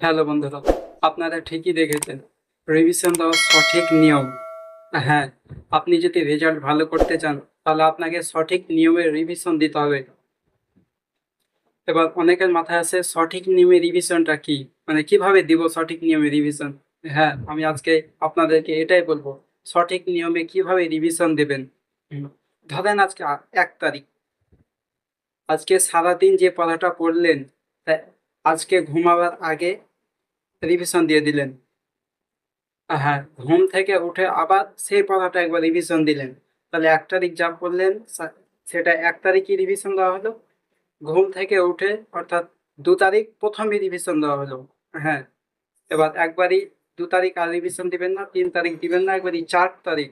Hello বন্ধুরা, আপনারা ঠিকই দেখেছেন। রিভিশন দেওয়ার সঠিক নিয়ম। হ্যাঁ, আপনি যদি রেজাল্ট ভালো করতে চান তাহলে আপনাকে সঠিক নিয়মে রিভিশন দিতে হবে। এবার অনেকের মাথায় আছে সঠিক নিয়মে রিভিশনটা কি, মানে কিভাবে দিব সঠিক নিয়মে রিভিশন। হ্যাঁ, আমি আজকে আপনাদেরকে এটাই বলবো, সঠিক নিয়মে কিভাবে রিভিশন দেবেন। হুম, ধরেন আজকে 1 তারিখ। আজকে সারাদিন যে পড়াটা পড়লেন, তা আজকে ঘুমাবার আগে রিভিশন দিয়ে দিলেন। হ্যাঁ, ঘুম থেকে উঠে আবার সেই পড়াটা একবার রিভিশন দিলেন। তাহলে 1 তারিখ যা পড়লেন সেটা 1 তারিখই রিভিশন দেওয়া হলো। ঘুম থেকে উঠে অর্থাৎ 2 তারিখ প্রথমে রিভিশন দেওয়া হলো। হ্যাঁ, এবার একবারই 2 তারিখ আর রিভিশন দিবেন না, 3 তারিখ দিবেন না, একবারই 4 তারিখ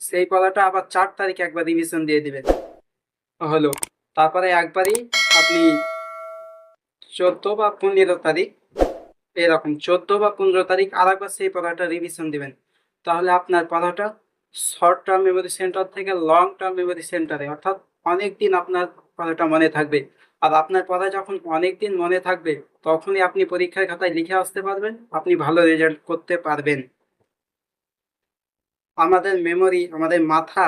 সেই পড়াটা আবার 4 তারিখ একবার রিভিশন দিয়ে দিবেন। হলো। তারপরে একবারই আপনি 14 বা 15 তারিখ, এরকম 14 বা 15 তারিখ আর একবার সেই পড়াটা রিভিশন দিবেন। তাহলে আপনার পড়াটা শর্ট টার্ম মেমোরি সেন্টার থেকে লং টার্ম মেমোরি সেন্টারে, অর্থাৎ অনেক দিন আপনার পড়াটা মনে থাকবে। আর আপনার পড়া যখন অনেক দিন মনে থাকবে, তখনই আপনি পরীক্ষার খাতায় লিখে আসতে পারবেন, আপনি ভালো রেজাল্ট করতে পারবেন। আমাদের মেমোরি, আমাদের মাথা,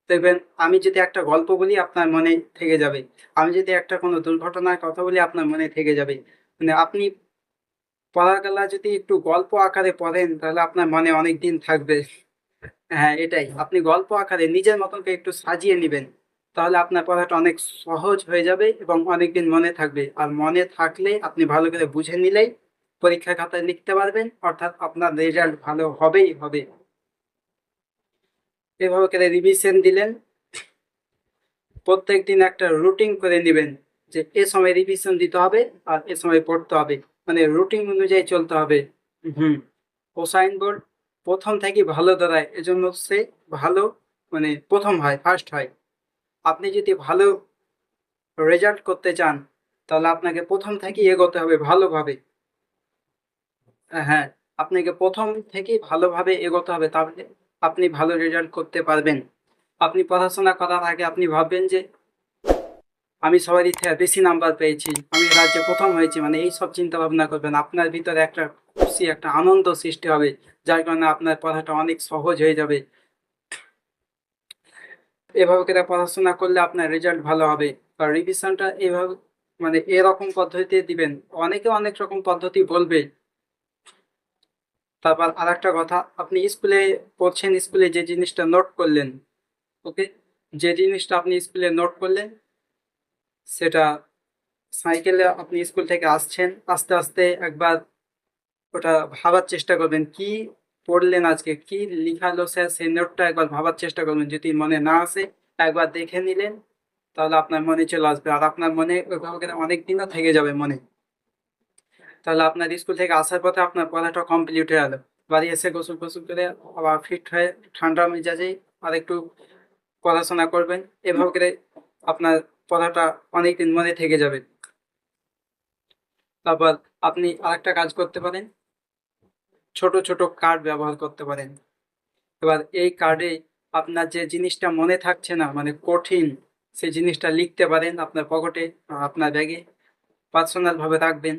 দেখবেন আমি যদি একটা গল্প বলি আপনার মনে থেকে যাবে, আমি যদি একটা কোনো দুর্ঘটনার কথা বলি আপনার মনে থেকে যাবে। মানে আপনি পড়াগুলা যদি একটু গল্প আকারে পড়েন তাহলে আপনার মনে অনেক দিন থাকবে। হ্যাঁ, এটাই, আপনি গল্প আকারে নিজের মতন করে একটু সাজিয়ে নেবেন, তাহলে আপনার পড়াটা অনেক সহজ হয়ে যাবে এবং অনেকদিন মনে থাকবে। আর মনে থাকলে আপনি ভালো করে বুঝে নিলেই পরীক্ষার খাতায় লিখতে পারবেন, অর্থাৎ আপনার রেজাল্ট ভালো হবেই হবে। এভাবে করে রিভিশন দিলেন। প্রত্যেক দিন একটা রুটিন করে নেবেন, যে এ সময় রিভিশন দিতে হবে আর এ সময় পড়তে হবে, মানে রুটিন অনুযায়ী চলতে হবে। হুম। হোসাইন বোল্ট প্রথম থেকে ভালো দাঁড়ায়, এজন্য সে ভালো, মানে প্রথম হয়, ফার্স্ট হয়। আপনি যদি ভালো রেজাল্ট করতে চান তাহলে আপনাকে প্রথম থেকেই এগোতে হবে ভালোভাবে। হ্যাঁ, আপনাকে প্রথম থেকেই ভালোভাবে এগোতে হবে, তাহলে আপনি ভালো রেজাল্ট করতে পারবেন। আপনি পড়াশোনা করার আগে আপনি ভাববেন যে আমি সবারই থেকে বেশি নাম্বার পেয়েছি, আমি রাজ্যে প্রথম হয়েছি, মানে এই সব চিন্তা ভাবনা করবেন। আপনার ভিতরে একটা খুশি, একটা আনন্দ সৃষ্টি হবে, যার কারণে আপনার পড়াটা অনেক সহজ হয়ে যাবে। এভাবে করে পড়াশোনা করলে আপনার রেজাল্ট ভালো হবে। আর রিভিশনটা এভাবে, মানে এরকম পদ্ধতিতে দিবেন। অনেকে অনেক রকম পদ্ধতি বলবে। তারপর আরেকটা কথা, আপনি স্কুলে পড়ছেন, স্কুলে যে জিনিসটা নোট করলেন, ওকে, যে জিনিসটা আপনি স্কুলে নোট করলেন সেটা সাইকেলে আপনি স্কুল থেকে আসছেন, আস্তে আস্তে একবার ওটা ভাবার চেষ্টা করবেন, কি পড়লেন আজকে, কি লিখালো স্যার, সেই নোটটা একবার ভাবার চেষ্টা করবেন। যদি মনে না আসে একবার দেখে নিলেন, তাহলে আপনার মনে চলে আসবে, আর আপনার মনে ওইভাবে করে অনেক দিনও থেকে যাবে মনে। তাহলে আপনার স্কুল থেকে আসার পথে আপনার পড়াটা কমপ্লিট হয়ে গেল। বাড়ি এসে গোসল ফোসল করে আবার ফিট হয়ে ঠান্ডা মেজাজে আর একটু পড়াশোনা করবেন। এভাবে করে আপনার পড়াটা অনেকদিন মনে থেকে যাবে। তারপর আপনি আরেকটা কাজ করতে পারেন, ছোট ছোট কার্ড ব্যবহার করতে পারেন। এবার এই কার্ডে আপনার যে জিনিসটা মনে থাকছে না, মানে কঠিন, সেই জিনিসটা লিখতে পারেন আপনার পকেটে, আপনার ব্যাগে পার্সোনাল ভাবে রাখবেন।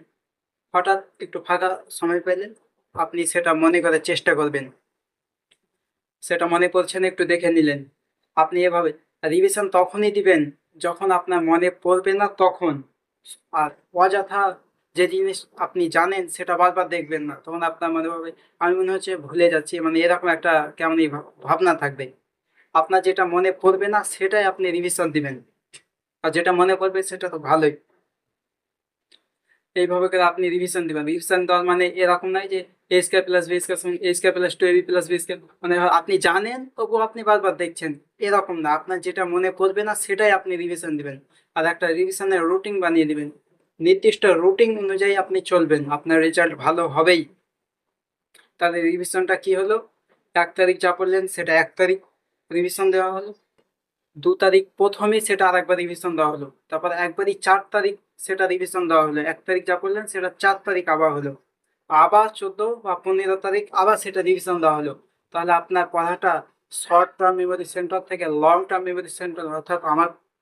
হঠাৎ একটু ফাঁকা সময় পেলেন, আপনি সেটা মনে করার চেষ্টা করবেন। সেটা মনে পড়ছে না, একটু দেখে নিলেন। আপনি এভাবে রিভিশন তখনই দিবেন যখন আপনার মনে পড়বে না তখন। আর অযথা যে জিনিস আপনি জানেন সেটা বারবার দেখবেন না, তখন আপনার মনে হবে আমি মনে হচ্ছে ভুলে যাচ্ছি, মানে এরকম একটা কেমনই ভাবনা থাকবে। আপনার যেটা মনে পড়বে না সেটাই আপনি রিভিশন দিবেন, আর যেটা মনে পড়বে সেটা তো ভালোই। এইভাবে করে আপনি রিভিশন দিবেন। রিভিশন দেওয়ার মানে এরকম নয় যে A square plus B square সমান A square plus two AB plus B square, মানে আপনি জানেন তবুও আপনি বারবার দেখছেন, এরকম না। আপনার যেটা মনে পড়বে না সেটাই আপনি রিভিশন দিবেন। আর একটা রিভিশনের রুটিন বানিয়ে দিবেন, নির্দিষ্ট রুটিন অনুযায়ী আপনি চলবেন, আপনার রেজাল্ট ভালো হবেই। তাহলে রিভিশনটা কি হলো, 1 তারিখ যা পড়লেন সেটা 1 তারিখ রিভিশন দেওয়া হলো, 2 তারিখ প্রথমে সেটা আরেকবার রিভিশন দেওয়া হলো, তারপর একবারই 4 তারিখ সেটা রিভিশন দেওয়া হলো। 1 তারিখ যা করলেন সেটা 4 তারিখ আবার হলো, আবার 14 বা 15 তারিখ আবার সেটা রিভিশন দেওয়া হলো। তাহলে আপনার পড়াটা শর্ট টার্ম মেমোরি সেন্টার থেকে লং টার্ম মেমোরি সেন্টার, অর্থাৎ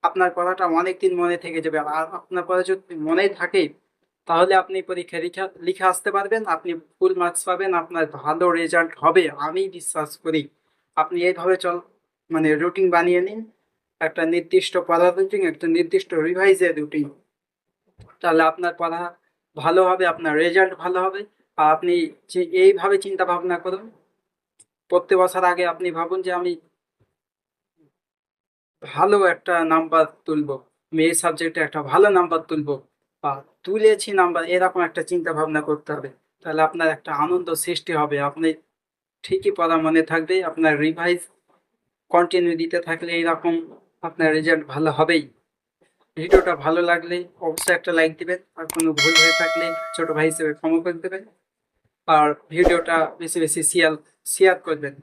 আপনার পড়াটা অনেক দিন মনে থেকে যাবে। আর আপনার পড়া যদি মনে থাকে তাহলে আপনি পরীক্ষা লিখে আসতে পারবেন, আপনি ফুল মার্কস পাবেন, আপনার ভালো রেজাল্ট হবে আমি বিশ্বাস করি। আপনি এইভাবে মানে রুটিন বানিয়ে নিন, একটা নির্দিষ্ট পড়ার রুটিন, একটা নির্দিষ্ট রিভাইজের রুটিন। তাহলে আপনার পড়া ভালো হবে, আপনার রেজাল্ট ভালো হবে। আর আপনি যে এইভাবে চিন্তা ভাবনা করুন, পড়তে বসার আগে আপনি ভাবুন যে আমি ভালো একটা নাম্বার তুলবো, আমি এই সাবজেক্টে একটা ভালো নাম্বার তুলবো বা তুলেছি নাম্বার, এরকম একটা চিন্তা ভাবনা করতে হবে। তাহলে আপনার একটা আনন্দ সৃষ্টি হবে, আপনি ঠিকই পড়া মনে থাকবে, আপনার রিভাইজ কন্টিনিউ দিতে থাকলে এরকম আপনার রেজাল্ট ভালো হবেই। ভিডিওটা ভালো লাগলে অবশ্যই একটা লাইক দিবেন, আর কোনো ভুল হয়ে থাকলে ছোট ভাই হিসেবে ক্ষমা করে দেবেন। আর ভিডিওটা বেশি বেশি শেয়ার করবেন।